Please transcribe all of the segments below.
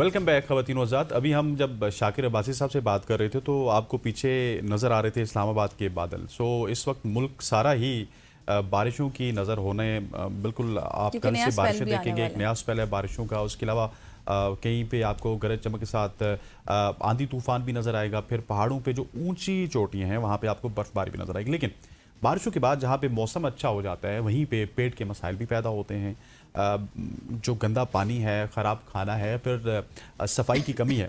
Welcome back خواتین و حضرات. ابھی ہم جب شاکر عباسی صاحب سے بات کر رہے تھے تو آپ کو پیچھے نظر آ رہے تھے اسلام آباد کے بادل. اس وقت ملک سارا ہی بارشوں کی نظر ہونے بالکل آپ کل سے بارشیں دیکھیں گے. ایک نیا اسپیل ہے بارشوں کا. اس کے علاوہ کہیں پہ آپ کو گرج چمک کے ساتھ آندھی طوفان بھی نظر آئے گا. پھر پہاڑوں پہ جو اونچی چوٹیاں ہیں وہاں پہ آپ کو برف باری بھی نظر آئے گی. لیکن بارشوں کے بعد جہاں پہ موسم اچھا ہو جاتا ہے وہیں پہ پیٹ کے مسائل بھی پیدا ہوتے ہیں. جو گندا پانی ہے، خراب کھانا ہے، پھر صفائی کی کمی ہے،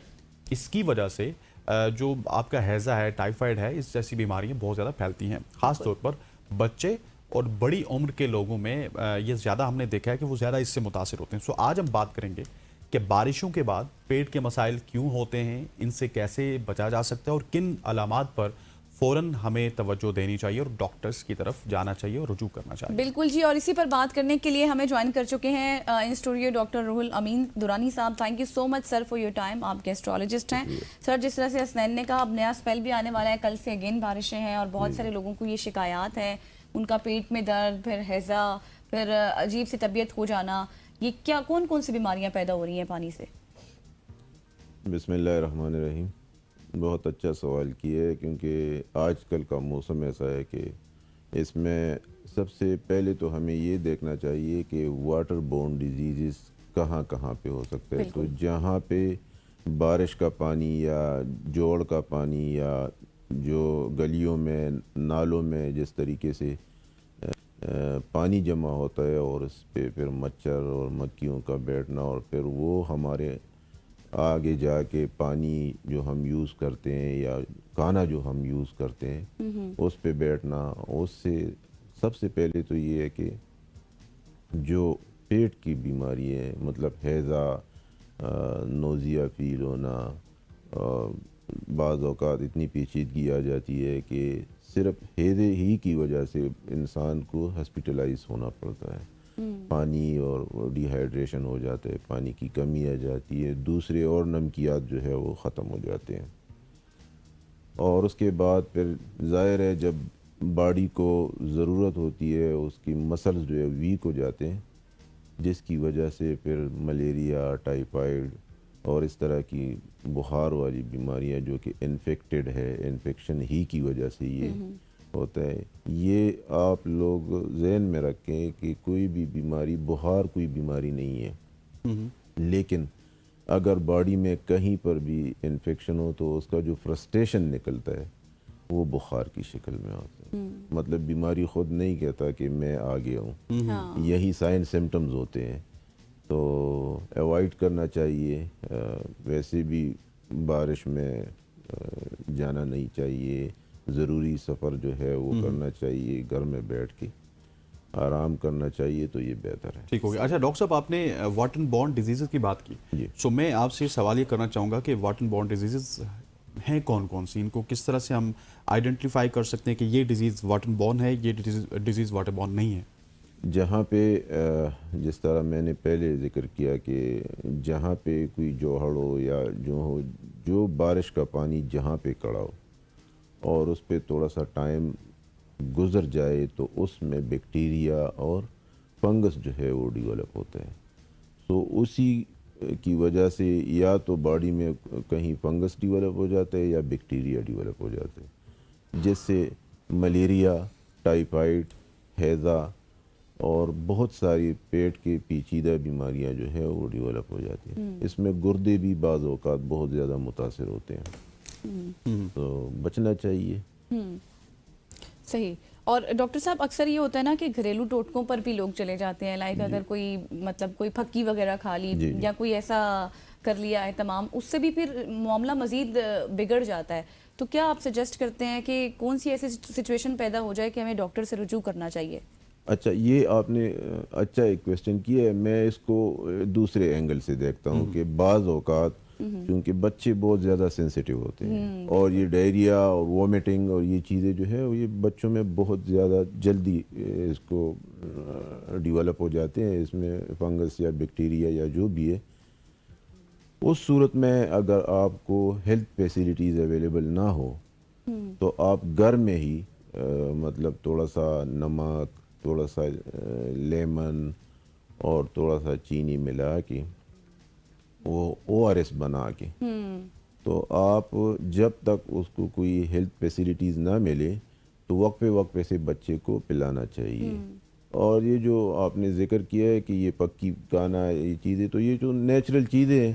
اس کی وجہ سے جو آپ کا ہیضہ ہے، ٹائیفائڈ ہے، اس جیسی بیماریاں بہت زیادہ پھیلتی ہیں. خاص طور پر بچے اور بڑی عمر کے لوگوں میں یہ زیادہ ہم نے دیکھا ہے کہ وہ زیادہ اس سے متاثر ہوتے ہیں. آج ہم بات کریں گے کہ بارشوں کے بعد پیٹ کے مسائل کیوں ہوتے ہیں، ان سے کیسے بچا جا سکتا ہے اور کن علامات پر فوراً ہمیں توجہ دینی چاہیے اور ڈاکٹرز کی طرف جانا چاہیے اور رجوع کرنا چاہیے. بالکل جی. اور اسی پر بات کرنے کے لیے ہمیں جوائن کر چکے ہیں ان اسٹوڈیو ڈاکٹر روح الامین درانی صاحب. Thank you so much sir for your time. آپ گیسٹرولوجسٹ ہیں. سر جس طرح سے اسنین نے کہا اب نیا اسپیل بھی آنے والا ہے. کل سے اگین بارشیں ہیں اور بہت سارے لوگوں کو یہ شکایات ہے. ان کا پیٹ میں درد، پھر ہیضہ، پھر عجیب سی طبیعت ہو جانا. یہ کیا کون سی بیماریاں پیدا ہو رہی ہیں پانی سے؟ بسم اللہ الرحمن الرحیم. بہت اچھا سوال کیا ہے کیونکہ آج کل کا موسم ایسا ہے کہ اس میں سب سے پہلے تو ہمیں یہ دیکھنا چاہیے کہ واٹر بورن ڈیزیزز کہاں کہاں پہ ہو سکتا ہے. تو جہاں پہ بارش کا پانی یا جوڑ کا پانی یا جو گلیوں میں نالوں میں جس طریقے سے پانی جمع ہوتا ہے اور اس پہ پھر مچھر اور مکھیوں کا بیٹھنا اور پھر وہ ہمارے آگے جا کے پانی جو ہم یوز کرتے ہیں یا کھانا جو ہم یوز کرتے ہیں اس پہ بیٹھنا، اس سے سب سے پہلے تو یہ ہے کہ جو پیٹ کی بیماری ہے مطلب ہیضہ، نوزیا فیل ہونا، بعض اوقات اتنی پیچیدگی آ جاتی ہے کہ صرف ہیضے ہی کی وجہ سے انسان کو ہاسپٹلائز ہونا پڑتا ہے. پانی اور ڈی ہائیڈریشن ہو جاتا ہے، پانی کی کمی آ جاتی ہے، دوسرے اور نمکیات جو ہے وہ ختم ہو جاتے ہیں. اور اس کے بعد پھر ظاہر ہے جب باڈی کو ضرورت ہوتی ہے اس کی مسلز جو ہے ویک ہو جاتے ہیں جس کی وجہ سے پھر ملیریا، ٹائیفائڈ اور اس طرح کی بخار والی بیماریاں جو کہ انفیکٹڈ ہے، انفیکشن ہی کی وجہ سے یہ ہوتا ہے. یہ آپ لوگ ذہن میں رکھیں کہ کوئی بھی بیماری بخار کوئی بیماری نہیں ہے، لیکن اگر باڈی میں کہیں پر بھی انفیکشن ہو تو اس کا جو فرسٹریشن نکلتا ہے وہ بخار کی شکل میں ہوتا ہے. مطلب بیماری خود نہیں کہتا کہ میں آ گیا ہوں، یہی سائن سمٹمز ہوتے ہیں. تو ایوائڈ کرنا چاہیے. ویسے بھی بارش میں جانا نہیں چاہیے. ضروری سفر جو ہے وہ کرنا چاہیے، گھر میں بیٹھ کے آرام کرنا چاہیے تو یہ بہتر ہے. ٹھیک ہو گیا. اچھا ڈاکٹر صاحب آپ نے واٹر بورن ڈیزیزز کی بات کی. جی میں آپ سے سوال یہ کرنا چاہوں گا کہ واٹر بورن ڈیزیزز ہیں کون کون سی؟ ان کو کس طرح سے ہم آئیڈینٹیفائی کر سکتے ہیں کہ یہ ڈیزیز واٹر بورن ہے، یہ ڈیزیز واٹر بورن نہیں ہے؟ جہاں پہ جس طرح میں نے پہلے ذکر کیا کہ جہاں پہ کوئی جوہڑ ہو یا جو بارش کا پانی جہاں پہ کڑا ہو اور اس پہ تھوڑا سا ٹائم گزر جائے تو اس میں بیکٹیریا اور فنگس جو ہے وہ ڈیولپ ہوتا ہے. اسی کی وجہ سے یا تو باڈی میں کہیں فنگس ڈیولپ ہو جاتا ہے یا بیکٹیریا ڈیولپ ہو جاتا ہے جس سے ملیریا، ٹائیفائڈ، ہیضہ اور بہت ساری پیٹ کے پیچیدہ بیماریاں جو ہے وہ ڈیولپ ہو جاتی ہیں. اس میں گردے بھی بعض اوقات بہت زیادہ متاثر ہوتے ہیں، تو بچنا چاہیے. صحیح. اور ڈاکٹر صاحب اکثر یہ ہوتا ہے نا کہ گھریلو ٹوٹکوں پر بھی لوگ چلے جاتے ہیں. لائک اگر کوئی کوئی پھکی وغیرہ کھا لی یا کوئی ایسا کر لیا ہے تمام، اس سے بھی پھر معاملہ مزید بگڑ جاتا ہے. تو کیا آپ سجیسٹ کرتے ہیں کہ کون سی ایسی سچویشن پیدا ہو جائے کہ ہمیں ڈاکٹر سے رجوع کرنا چاہیے؟ اچھا، یہ آپ نے اچھا ایک کویسچن کیا ہے. میں اس کو دوسرے اینگل سے دیکھتا ہوں کہ بعض اوقات کیونکہ بچے بہت زیادہ سینسیٹیو ہوتے ہیں اور یہ ڈائریا اور وومیٹنگ اور یہ چیزیں جو ہے یہ بچوں میں بہت زیادہ جلدی اس کو ڈیولپ ہو جاتے ہیں. اس میں فنگس یا بیکٹیریا یا جو بھی ہے. اس صورت میں اگر آپ کو ہیلتھ فیسیلیٹیز اویلیبل نہ ہو تو آپ گھر میں ہی مطلب تھوڑا سا نمک، تھوڑا سا لیمن اور تھوڑا سا چینی ملا کے وہ ORS بنا کے. تو آپ جب تک اس کو کوئی ہیلتھ فیسلٹیز نہ ملے تو وقت پہ سے بچے کو پلانا چاہیے. اور یہ جو آپ نے ذکر کیا ہے کہ یہ پکی کھانا یہ چیزیں تو یہ جو نیچرل چیزیں ہیں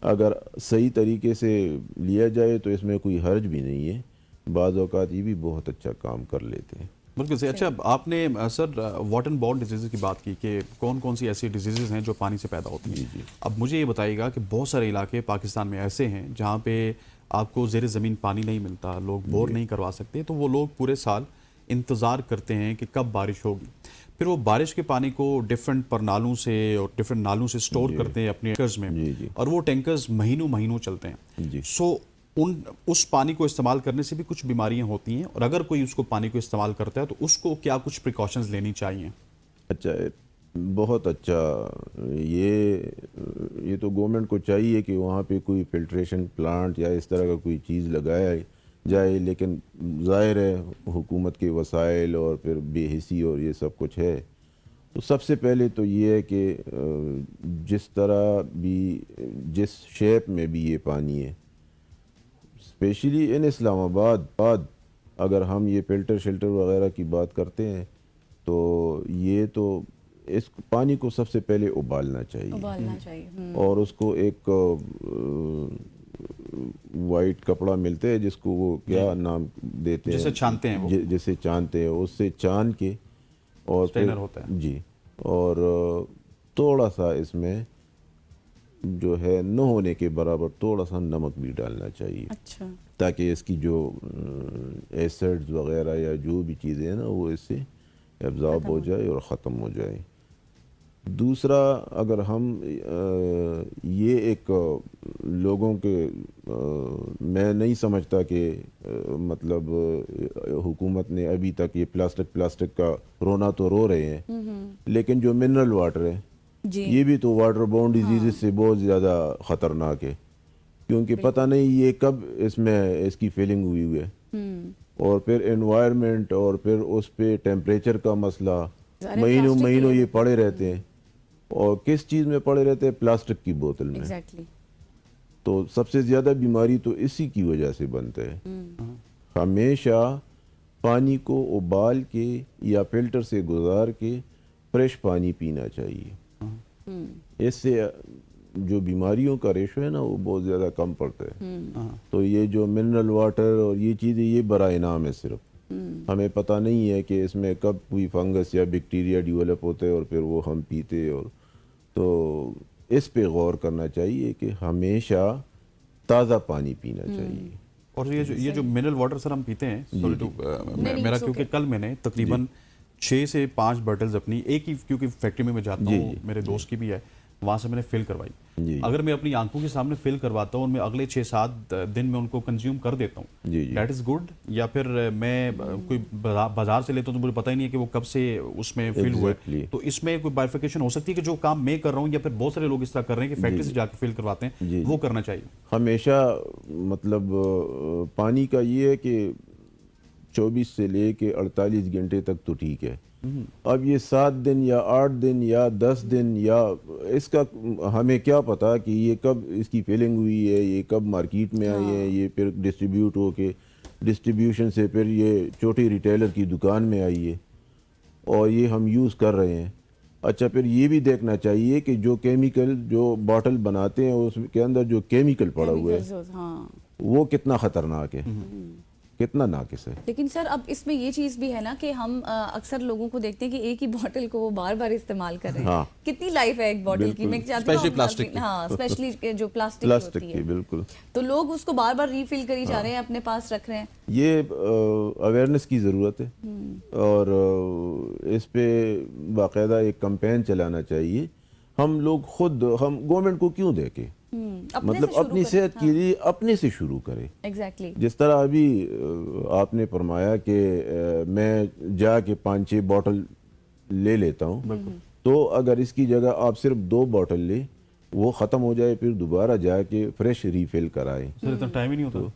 اگر صحیح طریقے سے لیا جائے تو اس میں کوئی حرج بھی نہیں ہے. بعض اوقات یہ بھی بہت اچھا کام کر لیتے ہیں. بالکل صحیح. اچھا آپ نے سر واٹر بورن ڈیزیز کی بات کی کہ کون کون سی ایسی ڈیزیزز ہیں جو پانی سے پیدا ہوتی ہیں. اب مجھے یہ بتائیے گا کہ بہت سارے علاقے پاکستان میں ایسے ہیں جہاں پہ آپ کو زیر زمین پانی نہیں ملتا, لوگ بور نہیں کروا سکتے, تو وہ لوگ پورے سال انتظار کرتے ہیں کہ کب بارش ہوگی. پھر وہ بارش کے پانی کو ڈفرینٹ پرنالوں سے اور ڈفرینٹ نالوں سے سٹور کرتے ہیں اپنے ٹینکرز میں, اور وہ ٹینکرز مہینوں چلتے ہیں. سو اس پانی کو استعمال کرنے سے بھی کچھ بیماریاں ہوتی ہیں, اور اگر کوئی اس کو پانی کو استعمال کرتا ہے تو اس کو کیا کچھ پریکاشنز لینی چاہیے؟ اچھا, بہت اچھا. یہ تو گورنمنٹ کو چاہیے کہ وہاں پہ کوئی فلٹریشن پلانٹ یا اس طرح کا کوئی چیز لگایا جائے, لیکن ظاہر ہے حکومت کے وسائل اور پھر بے حسی اور یہ سب کچھ ہے. تو سب سے پہلے تو یہ ہے کہ جس طرح بھی جس شیپ میں بھی یہ پانی ہے, اسپیشلی ان اسلام آباد اگر ہم یہ فلٹر شلٹر وغیرہ کی بات کرتے ہیں تو یہ تو اس پانی کو سب سے پہلے ابالنا چاہیے. اور اس کو ایک وائٹ کپڑا ملتا ہے جس کو وہ کیا نام دیتے ہیں, جسے چھانتے ہیں, جسے چھانتے ہیں, اس سے چھان کے اور پھر جی, اور تھوڑا سا اس میں جو ہے نہ ہونے کے برابر تھوڑا سا نمک بھی ڈالنا چاہیے. اچھا, تاکہ اس کی جو ایسڈز وغیرہ یا جو بھی چیزیں ہیں نا وہ اس سے ایبزارب ہو جائے اور ختم ہو جائے. دوسرا, اگر ہم یہ ایک لوگوں کے میں نہیں سمجھتا کہ مطلب حکومت نے ابھی تک یہ پلاسٹک کا رونا تو رو رہے ہیں, لیکن جو منرل واٹر ہے یہ بھی تو واٹر بورن ڈیزیز سے بہت زیادہ خطرناک ہے, کیونکہ پتہ نہیں یہ کب اس کی فیلنگ ہوئی ہے. اور پھر انوائرمنٹ اور پھر اس پہ ٹیمپریچر کا مسئلہ, مہینوں یہ پڑے رہتے ہیں. اور کس چیز میں پڑے رہتے ہیں؟ پلاسٹک کی بوتل میں. تو سب سے زیادہ بیماری تو اسی کی وجہ سے بنتا ہے. ہمیشہ پانی کو ابال کے یا فلٹر سے گزار کے فریش پانی پینا چاہیے. اس سے جو بیماریوں کا ریشو ہے نا وہ بہت زیادہ کم پڑتا ہے. تو یہ جو منرل واٹر اور یہ چیزیں یہ برائے نام ہے, صرف ہمیں پتہ نہیں ہے کہ اس میں کب کوئی فنگس یا بیکٹیریا ڈیولپ ہوتا ہے اور پھر وہ ہم پیتے. اور تو اس پہ غور کرنا چاہیے کہ ہمیشہ تازہ پانی پینا چاہیے. اور یہ جو منرل واٹر سر ہم پیتے ہیں, میرا کیونکہ کل میں نے تقریباً 6 سے 5 بوٹلز اپنی ایک ہی, کیونکہ فیکٹری میں جاتا ہوں, میرے دوست کی بھی ہے, وہاں سے میں نے فل کروائی. اگر میں اپنی آنکھوں کے سامنے فل کرواتا ہوں اور میں اگلے 6-7 دن میں ان کو کنزیوم کر دیتا ہوں, دیٹ از گڈ. یا پھر میں کوئی بازار سے لیتا ہوں تو مجھے پتہ ہی نہیں ہے کہ وہ کب سے اس میں فل ہوا ہے. تو اس میں کوئی بائیفیکیشن ہو سکتی ہے کہ جو کام میں کر رہا ہوں یا پھر بہت سارے لوگ اس طرح کر رہے ہیں کہ فیکٹری سے جا کے فل کرواتے ہیں, وہ کرنا چاہیے ہمیشہ. مطلب پانی کا یہ ہے کہ 24 سے لے کے 48 گھنٹے تک تو ٹھیک ہے. اب یہ 7 دن یا 8 دن یا 10 دن یا اس کا ہمیں کیا پتا کہ یہ کب اس کی فیلنگ ہوئی ہے, یہ کب مارکیٹ میں آئی ہے, یہ پھر ڈسٹریبیوٹ ہو کے ڈسٹریبیوشن سے پھر یہ چھوٹی ریٹیلر کی دکان میں آئی ہے اور یہ ہم یوز کر رہے ہیں. اچھا, پھر یہ بھی دیکھنا چاہیے کہ جو کیمیکل جو باٹل بناتے ہیں اس کے اندر جو کیمیکل پڑا ہوا ہے وہ کتنا خطرناک ہے, کتنا ناقص ہے. لیکن سر اب اس میں یہ چیز بھی ہے نا کہ ہم اکثر لوگوں کو دیکھتے ہیں کہ ایک ہی بوٹل کو وہ بار بار استعمال کر رہے ہیں. کتنی لائف ہے ایک بوٹل کی, میں چاہتی ہوں اسپیشلی جو پلاسٹک ہوتی ہے, بالکل, تو لوگ اس کو بار بار ریفل کری جا رہے ہیں, اپنے پاس رکھ رہے ہیں. یہ اویئرنیس کی ضرورت ہے اور اس پہ باقاعدہ ایک کمپین چلانا چاہیے. ہم لوگ خود, ہم گورنمنٹ کو کیوں دیکھیں, مطلب اپنی صحت کے لیے اپنے سے شروع کرے. جس طرح ابھی آپ نے فرمایا کہ میں جا کے 5-6 بوٹل لے لیتا ہوں, تو اگر اس کی جگہ آپ صرف 2 بوٹل لیں, وہ ختم ہو جائے, پھر دوبارہ جا کے فریش ریفل کرائیں. سر اتنا ٹائم ہی نہیں ہوتا.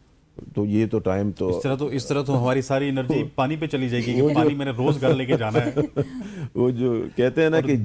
تو یہ تو ٹائم تو اس طرح تو ہماری ساری انرجی پانی پہ چلی جائے گی کہ پانی میں نے روز گھر لے کے جانا ہے. وہ جو کہتے ہیں نا کہ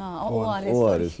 ORS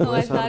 OSR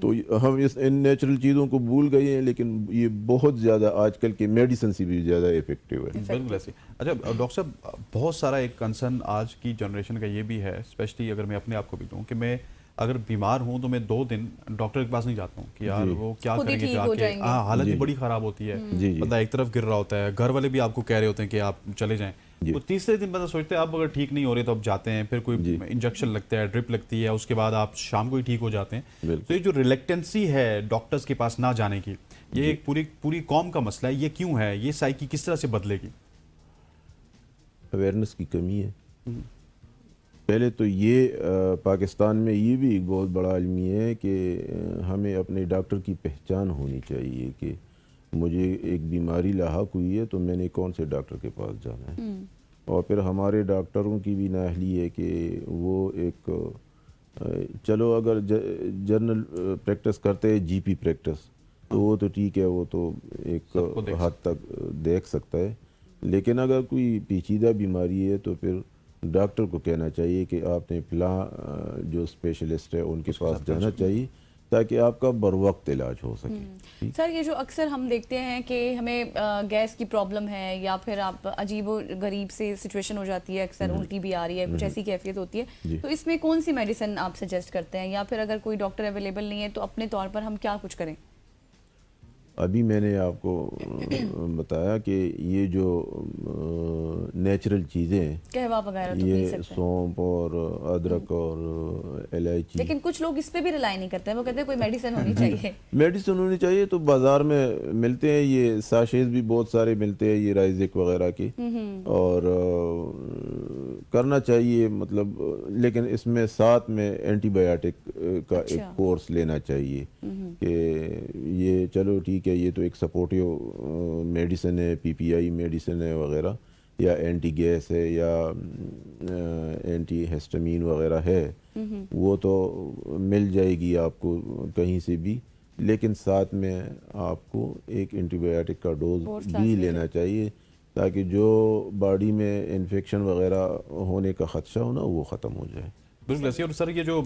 تو ہم اس ان نیچرل چیزوں کو بھول گئے ہیں، لیکن یہ بہت زیادہ آج کل کے میڈیسن سے بھی زیادہ افیکٹو ہے۔ بالکل ایسے اچھا ڈاکٹر صاحب، بہت سارا ایک کنسرن آج کی جنریشن کا یہ بھی ہے، اسپیشلی اگر میں اپنے آپ کو بھی دوں کہ میں اگر بیمار ہوں تو میں 2 دن ڈاکٹر کے پاس نہیں جاتا ہوں کہ یار وہ کیا خود ہی کریں گے ٹھیک جا ہو کے، جائیں گے۔ ہاں حالت ہی بڑی خراب ہوتی ہے، جی بندہ ایک طرف گر رہا ہوتا ہے، گھر والے بھی آپ کو کہہ رہے ہوتے ہیں کہ آپ چلے جائیں، تو تیسرے دن بندہ سوچتے ہیں اب اگر ٹھیک نہیں ہو رہے تو اب جاتے ہیں، پھر کوئی انجیکشن لگتا ہے، ڈرپ لگتی ہے، اس کے بعد آپ شام کو ہی ٹھیک ہو جاتے ہیں۔ تو یہ جو ریلیکٹنسی ہے ڈاکٹرز کے پاس نہ جانے کی، یہ ایک پوری قوم کا مسئلہ ہے، یہ کیوں ہے؟ یہ سائیکی کس طرح سے بدلے گی؟ اویئرنیس کی کمی ہے۔ پہلے تو یہ پاکستان میں یہ بھی ایک بہت بڑا المیہ ہے کہ ہمیں اپنے ڈاکٹر کی پہچان ہونی چاہیے کہ مجھے ایک بیماری لاحق ہوئی ہے تو میں نے کون سے ڈاکٹر کے پاس جانا ہے، اور پھر ہمارے ڈاکٹروں کی بھی نااہلی ہے کہ وہ ایک چلو اگر جنرل پریکٹس کرتے ہیں جی پی پریکٹس تو وہ تو ٹھیک ہے، وہ تو ایک حد تک دیکھ سکتا ہے، لیکن اگر کوئی پیچیدہ بیماری ہے تو پھر ڈاکٹر کو کہنا چاہیے کہ آپ نے فلاں جو اسپیشلسٹ ہے ان کے پاس جانا چاہیے تاکہ آپ کا بر وقت علاج ہو سکے۔ سر یہ جو اکثر ہم دیکھتے ہیں کہ ہمیں گیس کی پرابلم ہے یا پھر آپ عجیب و غریب سے سچویشن ہو جاتی ہے، اکثر الٹی بھی آ رہی ہے، کچھ ایسی کیفیت ہوتی ہے، تو اس میں کون سی میڈیسن آپ سجیسٹ کرتے ہیں، یا پھر اگر کوئی ڈاکٹر اویلیبل نہیں ہے تو اپنے طور پر ہم کیا کچھ کریں؟ ابھی میں نے آپ کو بتایا کہ یہ جو نیچرل چیزیں ہیں، قہوہ وغیرہ تو پی یہ سکتے ہیں، سونپ اور ادرک اور الائچی، لیکن کچھ لوگ اس پہ بھی ریلائی نہیں کرتے ہیں، وہ کہتے ہیں کوئی میڈیسن ہونی چاہیے۔ میڈیسن ہونی چاہیے تو بازار میں ملتے ہیں، یہ ساشیز بھی بہت سارے ملتے ہیں یہ رائزک وغیرہ کی، اور کرنا چاہیے مطلب، لیکن اس میں ساتھ میں اینٹی بایوٹک کا ایک کورس لینا چاہیے کہ یہ چلو ٹھیک ہے یہ تو ایک سپورٹیو میڈیسن ہے، پی پی آئی میڈیسن ہے وغیرہ، یا اینٹی گیس ہے یا اینٹی ہسٹامین وغیرہ ہے، وہ تو مل جائے گی آپ کو کہیں سے بھی، لیکن ساتھ میں آپ کو ایک اینٹی بایوٹک کا ڈوز بھی لینا چاہیے تاکہ جو باڈی میں انفیکشن وغیرہ ہونے کا خدشہ ہو نا وہ ختم ہو جائے۔ بالکل ایسے، اور سر یہ جو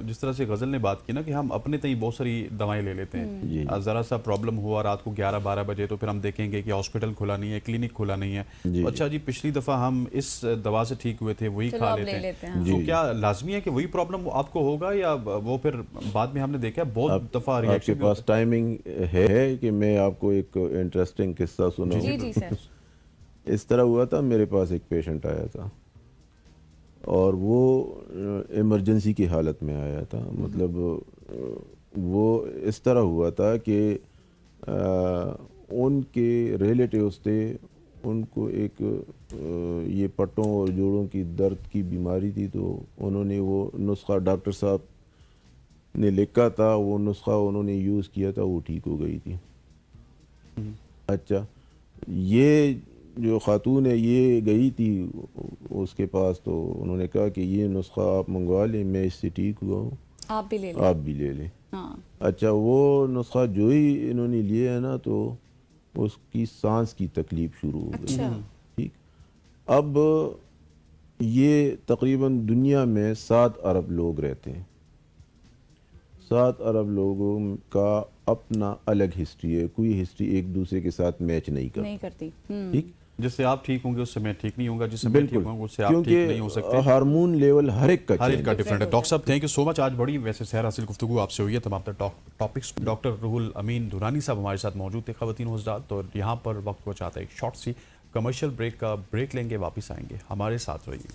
جس طرح سے غزل نے بات کی نا کہ ہم اپنے تئیں بہت ساری دوائیں لے لیتے ہیں، ذرا سا پرابلم ہوا رات کو 11-12 بجے تو پھر ہم دیکھیں گے کہ ہاسپٹل کھلا نہیں ہے، کلینک کھلا نہیں ہے، اچھا جی پچھلی دفعہ ہم اس دوا سے ٹھیک ہوئے تھے وہی کھا لیتے ہیں، تو کیا لازمی ہے کہ وہی پرابلم آپ کو ہوگا، یا وہ پھر بعد میں ہم نے دیکھا بہت دفعہ ریئیکشن؟ آپ کے پاس ٹائمنگ ہے کہ میں آپ کو ایک انٹرسٹنگ قصہ سناؤں؟ جی جی سر۔ اس طرح ہوا تھا، میرے پاس ایک پیشنٹ آیا تھا اور وہ ایمرجنسی کی حالت میں آیا تھا، مطلب وہ اس طرح ہوا تھا کہ ان کے ریلیٹیوز تھے، ان کو ایک یہ پٹوں اور جوڑوں کی درد کی بیماری تھی، تو انہوں نے وہ نسخہ ڈاکٹر صاحب نے لکھا تھا، وہ نسخہ انہوں نے یوز کیا تھا، وہ ٹھیک ہو گئی تھی۔ اچھا یہ جو خاتون ہے یہ گئی تھی اس کے پاس، تو انہوں نے کہا کہ یہ نسخہ آپ منگوا لیں، میں اس سے ٹھیک ہوا ہوں، آپ بھی لے لیں۔ آپ بھی لے لیں۔ اچھا وہ نسخہ جو ہی انہوں نے لیا ہے نا تو اس کی سانس کی تکلیف شروع ہو گئی۔ ٹھیک، اب یہ تقریباً دنیا میں 7 ارب لوگ رہتے ہیں، 7 ارب لوگوں کا اپنا الگ ہسٹری ہے، کوئی ہسٹری ایک دوسرے کے ساتھ میچ نہیں کرتی۔ ٹھیک، جس سے آپ ٹھیک ہوں گے اس سے میں ٹھیک نہیں ہوں گا، جس سے میں ٹھیک ہوں گا اس سے آپ ٹھیک نہیں ہو سکتے، کیونکہ ہارمون لیول ہر ایک کا ڈفرینٹ ہے۔ ڈاکٹر صاحب تھینک یو سو مچ، آج بڑی ویسے سیر حاصل گفتگو آپ سے ہوئی ہے، تمام ٹاپکس ڈاکٹر روحل امین دورانی صاحب ہمارے ساتھ موجود تھے، خواتین و حضرات، اور یہاں پر وقت کو چاہتا ہے ایک شارٹ سی کمرشل بریک کا بریک لیں گے، واپس آئیں گے، ہمارے ساتھ رہیے۔